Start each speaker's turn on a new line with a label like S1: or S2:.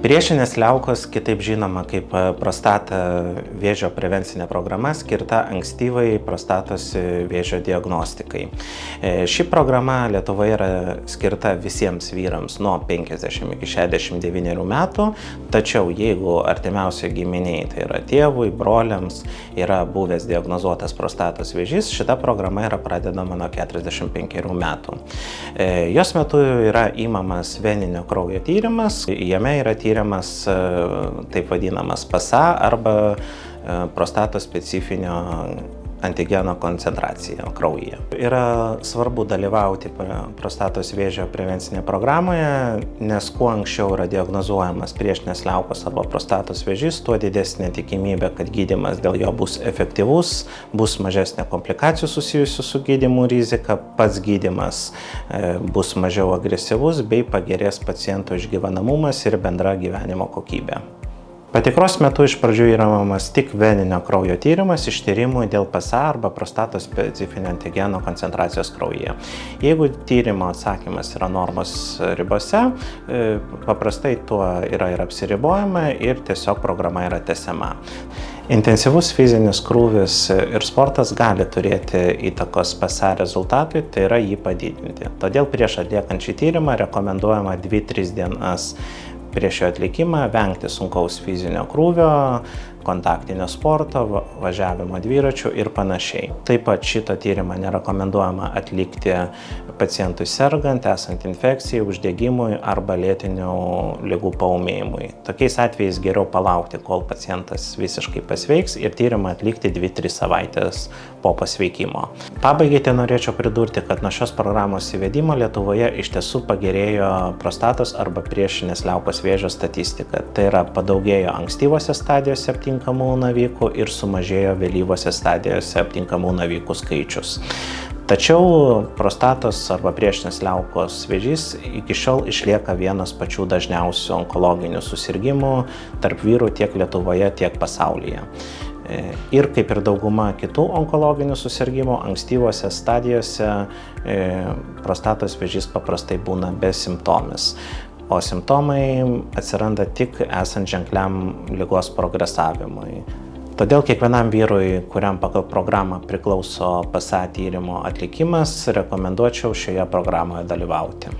S1: Priešinės liaukos, kitaip žinoma kaip prostata vėžio prevencinė programa, skirta ankstyvai prostatos vėžio diagnostikai. Ši programa Lietuvoje yra skirta visiems vyrams nuo 50 iki 69 metų, tačiau jeigu artimiausia giminiai, tai yra tėvui, broliams, yra buvęs diagnozuotas prostatos vėžys, šita programa yra pradedama nuo 45 metų. Jos metu yra imamas veninio kraujo tyrimas, jame yra tyriamas taip vadinamas PSA arba prostatos specifinio antigeno koncentracija kraujyje. Yra svarbu dalyvauti prostatos vėžio prevencinėje programoje, nes kuo anksčiau yra diagnozuojamas priešinės liaukos arba prostatos vėžys, tuo didesnė tikimybė, kad gydymas dėl jo bus efektyvus, bus mažesnė komplikacijų susijusių su gydymu rizika, pats gydymas bus mažiau agresyvus bei pagerės paciento išgyvenamumas ir bendra gyvenimo kokybė. Patikros metu iš pradžių įimamas tik veninio kraujo tyrimas ištyrimui dėl PSA arba prostatos specifinio antigeno koncentracijos kraujyje. Jeigu tyrimo atsakymas yra normos ribose, paprastai tuo yra ir apsiribojama ir tiesiog programa yra tęsiama. Intensyvus fizinis krūvis ir sportas gali turėti įtakos PSA rezultatui, tai yra jį padidinti. Todėl prieš atliekant šį tyrimą rekomenduojama 2-3 dienas prieš jo atlikimą vengti sunkaus fizinio krūvio, kontaktinio sporto, važiavimo dviračiu ir panašiai. Taip pat šitą tyrimą nerekomenduojama atlikti pacientui sergant, esant infekcijai, uždegimui arba lėtinių ligų paūmėjimui. Tokiais atvejais geriau palaukti, kol pacientas visiškai pasveiks ir tyrimą atlikti 2-3 savaitės po pasveikimo. Pabaigai tai norėčiau pridurti, kad nuo šios programos įvedimo Lietuvoje iš tiesų pagerėjo prostatos arba priešinės liaukos vėžio statistika. Tai yra padaugėjo ankstyvose stadijose aptinkamų navikų ir sumažėjo vėlyvose stadijose aptinkamų navikų skaičius. Tačiau prostatos arba priešinės liaukos vėžys iki šiol išlieka vienas pačių dažniausių onkologinių susirgimų tarp vyrų tiek Lietuvoje, tiek pasaulyje. Ir kaip ir dauguma kitų onkologinių susirgymų, ankstyvose stadijose prostatos vėžys paprastai būna besimptomis, o simptomai atsiranda tik esant ženkliam ligos progresavimui. Todėl kiekvienam vyrui, kuriam pagal programą priklauso PSA tyrimo atlikimas, rekomenduočiau šioje programoje dalyvauti.